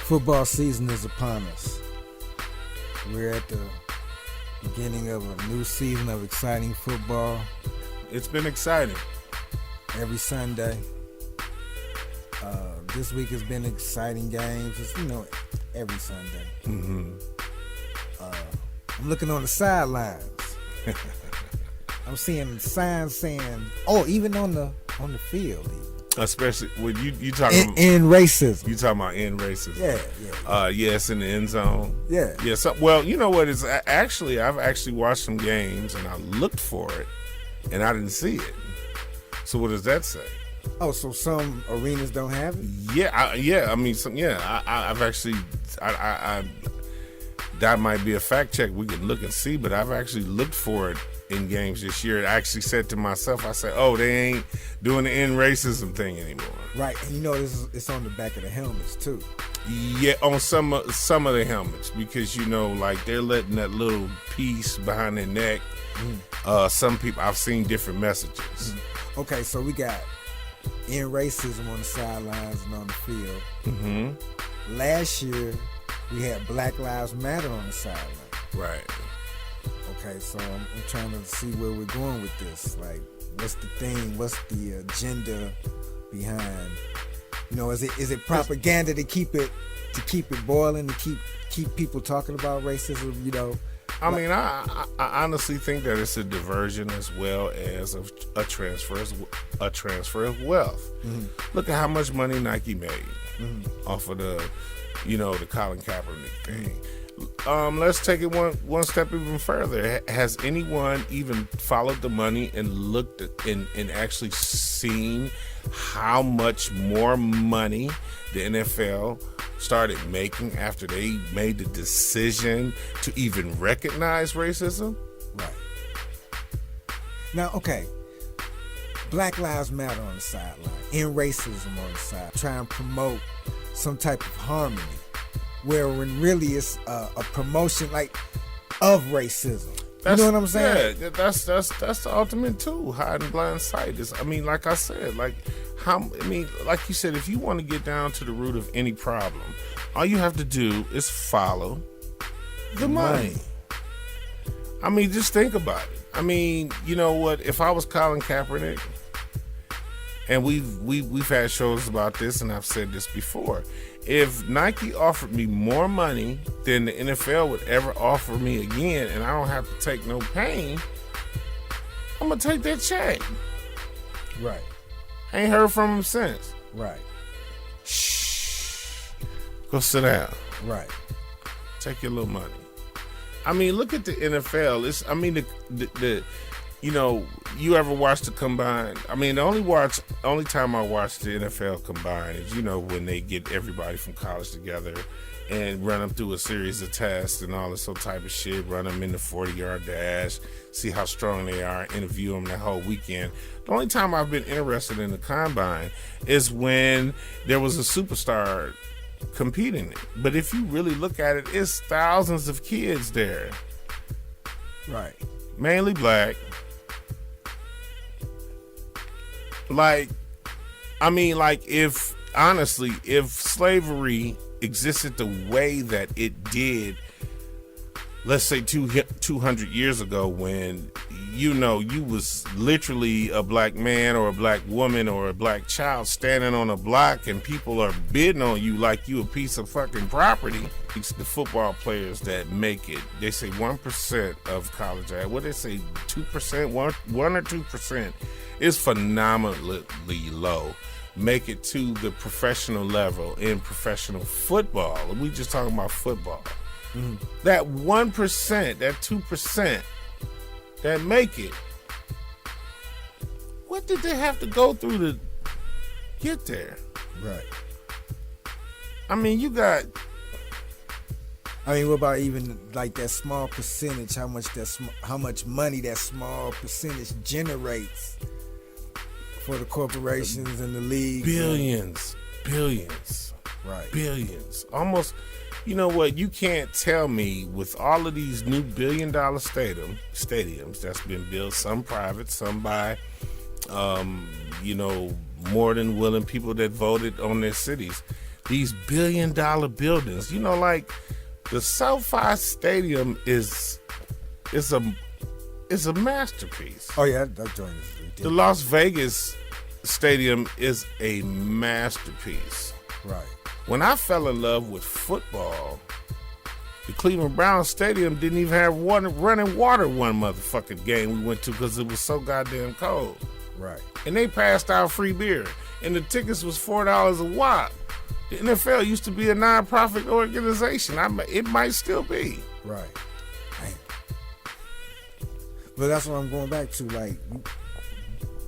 Football season is upon us. We're at the beginning of a new season of exciting football. It's been exciting. Every Sunday. This week has been exciting games. It's, every Sunday. Mm-hmm. I'm looking on the sidelines. I'm seeing signs saying, even on the field. Even. Especially when you talking in racism. You talking about in racism? Yeah. Yes, in the end zone. Yeah. Yeah. So, well, you know what? It's actually I've actually watched some games and I looked for it and I didn't see it. So what does that say? Oh, so some arenas don't have it? Yeah. I've actually that might be a fact check we could look and see, but I've actually looked for it in games this year. I actually said to myself, I said, they ain't doing the in racism thing anymore. Right, and it's on the back of the helmets too. Yeah, on some of the helmets, because like they're letting that little piece behind their neck. Some people, I've seen different messages. Okay, so we got in racism on the sidelines and on the field. Mm-hmm. Last year we had Black Lives Matter on the sideline. Right. Okay, so I'm trying to see where we're going with this. Like, what's the thing? What's the agenda behind? Is it propaganda to keep it boiling, to keep people talking about racism? I mean, I honestly think that it's a diversion as well as a transfer of wealth. Mm-hmm. Look at how much money Nike made off of the Colin Kaepernick thing. Let's take it one step even further. Has anyone even followed the money and looked at and actually seen how much more money the NFL started making after they made the decision to even recognize racism? Right. Now, okay, Black Lives Matter on the sideline, in racism on the side, try and promote some type of harmony, where when really it's a promotion of racism. You know what I'm saying? Yeah, that's the ultimate tool, hide in blind sight. Like I said, like you said, if you want to get down to the root of any problem, all you have to do is follow the money. Just think about it. You know what? If I was Colin Kaepernick, and we've had shows about this, and I've said this before. If Nike offered me more money than the NFL would ever offer me again, and I don't have to take no pain, I'm gonna take that check. Right. I ain't heard from him since. Right. Shh. Go sit down. Right. Take your little money. Look at the NFL. You ever watch the combine? The only time I watch the NFL combine is, when they get everybody from college together and run them through a series of tests and all this sort of type of shit, run them in the 40-yard dash, see how strong they are, interview them the whole weekend. The only time I've been interested in the combine is when there was a superstar competing. But if you really look at it, it's thousands of kids there. Right. Mainly black. If slavery existed the way that it did, let's say 200 years ago, when you was literally a black man or a black woman or a black child standing on a block and people are bidding on you like you a piece of fucking property. It's the football players that make it. They say 1% of college, what they say, 2%, 1 or 2% is phenomenally low. Make it to the professional level in professional football. We just talking about football. Mm-hmm. That 1%, that 2% that make it, what did they have to go through to get there? Right. What about even like that small percentage? How much money that small percentage generates for the corporations and the league? Billions. Right. Billions. Almost. You know what? You can't tell me with all of these new billion-dollar stadiums that's been built, some private, some by, more than willing people that voted on their cities. these billion-dollar buildings. You know, like the SoFi Stadium is a masterpiece. Oh yeah, that joint is ridiculous. The Las Vegas Stadium is a masterpiece. Right. When I fell in love with football, the Cleveland Browns Stadium didn't even have running water one motherfucking game we went to because it was so goddamn cold. Right. And they passed out free beer. And the tickets was $4 a wop. The NFL used to be a non-profit organization. It might still be. Right. Damn. But that's what I'm going back to. Like,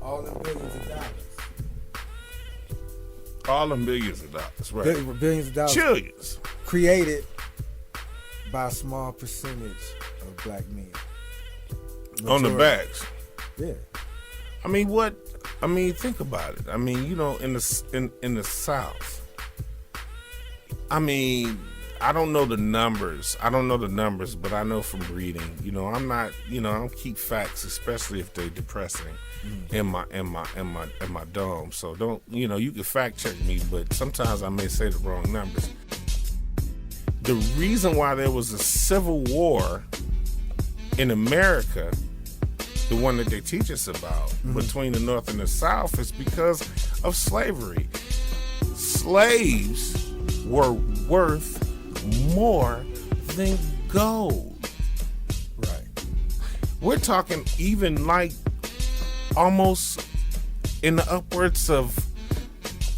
all the billions of dollars. All the millions of dollars, right? Billions of dollars. Trillions. Created by a small percentage of black men. On the backs. Yeah. I mean, think about it. I mean, you know, in the South, I mean, I don't know the numbers, but I know from reading. You know, I don't keep facts, especially if they're depressing, in my dome. So don't, you know, you can fact check me, but sometimes I may say the wrong numbers. The reason why there was a civil war in America, the one that they teach us about, between the North and the South, is because of slavery. Slaves were worth more than gold. Right. We're talking even like almost in the upwards of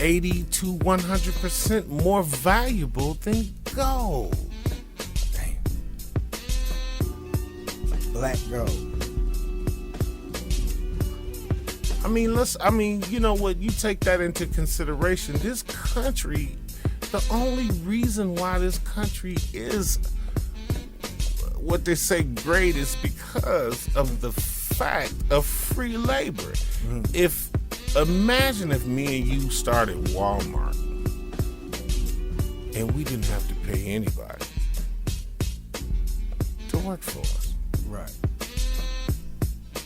80 to 100% more valuable than gold. Damn. Black gold. I mean, you know what? You take that into consideration. This country, the only reason why this country is what they say great is because of the fact of free labor. Imagine if me and you started Walmart and we didn't have to pay anybody to work for us. Right.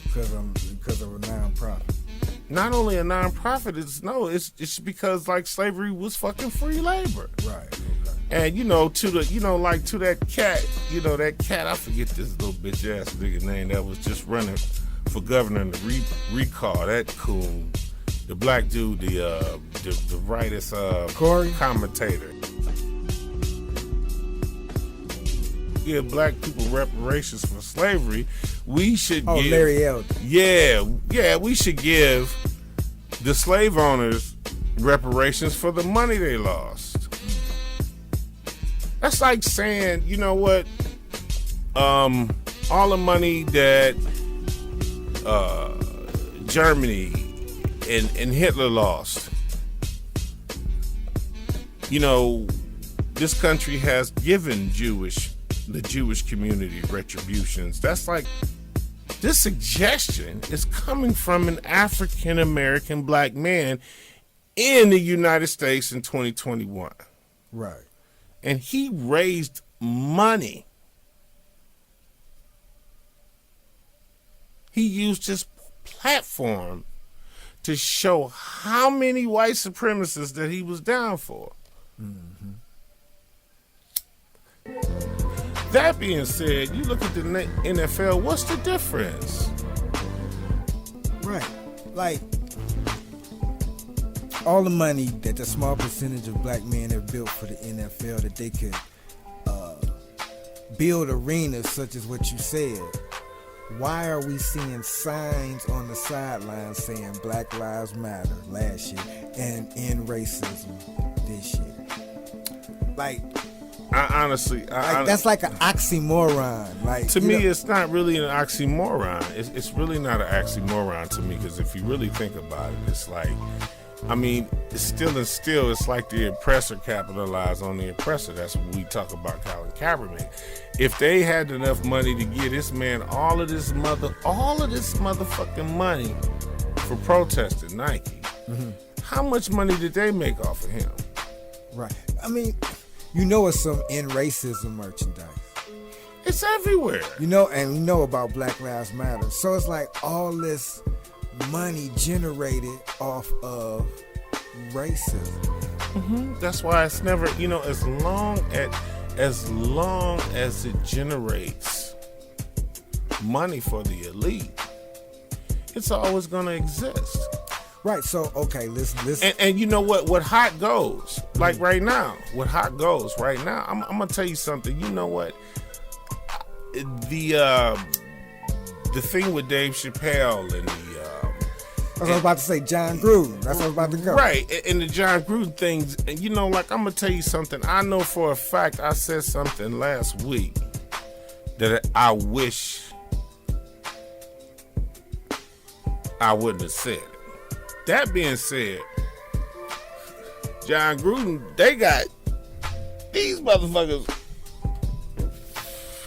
Because of a nonprofit. Not only a nonprofit, it's because like slavery was fucking free labor. Right. Okay. And to that cat, I forget this little bitch ass nigga name that was just running for governor in the recall. That coon, the black dude, the rightest commentator. Give black people reparations for slavery. We should give Larry Elder. Yeah, we should give the slave owners reparations for the money they lost. That's like saying, you know what? All the money that Germany and Hitler lost. You know, this country has given the Jewish community retributions. That's like, this suggestion is coming from an African American black man in the United States in 2021. Right. And he raised money. He used his platform to show how many white supremacists that he was down for. Mm-hmm. That being said, you look at the NFL, what's the difference? Right. Like, all the money that the small percentage of black men have built for the NFL, that they could build arenas such as what you said. Why are we seeing signs on the sidelines saying Black Lives Matter last year and end racism this year? Like, that's like an oxymoron. Like, to me, it's not really an oxymoron. It's really not an oxymoron to me, because if you really think about it, it's like, I mean, it's like the oppressor capitalized on the oppressor. That's what we talk about Colin Kaepernick. If they had enough money to give this man all of this motherfucking money for protesting Nike, how much money did they make off of him? Right. I mean, it's some end racism merchandise. It's everywhere. And we know about Black Lives Matter. So it's like all this money generated off of racism. That's why it's never, as long as it generates money for the elite, it's always going to exist. Right. So, okay, listen. And you know what hot goes, like right now, what hot goes right now, I'm going to tell you something. You know what? The thing with Dave Chappelle and I was about to say Jon Gruden. That's what I was about to go. Right, and the Jon Gruden things, and I'm gonna tell you something. I know for a fact I said something last week that I wish I wouldn't have said it. That being said, Jon Gruden, they got these motherfuckers.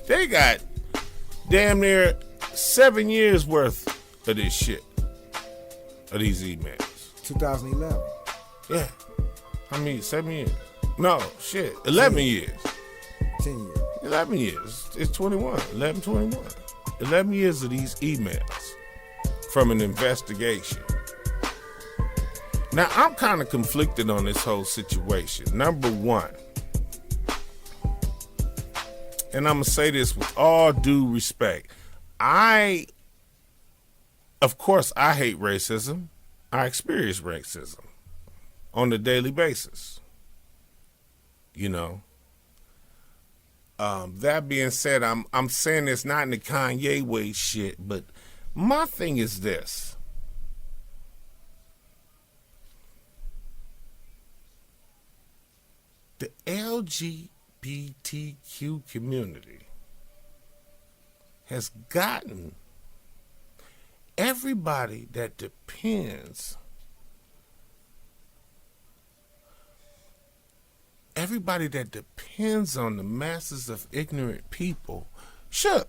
They got damn near 7 years worth of this shit. Of these emails. 2011. Yeah. 7 years. No, shit. 11 years. 10 years. 11 years. It's 21. 11 years of these emails from an investigation. Now, I'm kind of conflicted on this whole situation. Number one, and I'm going to say this with all due respect, of course, I hate racism. I experience racism on a daily basis. That being said, I'm saying this not in the Kanye way shit, but my thing is this. The LGBTQ community has gotten everybody that depends on the masses of ignorant people shook.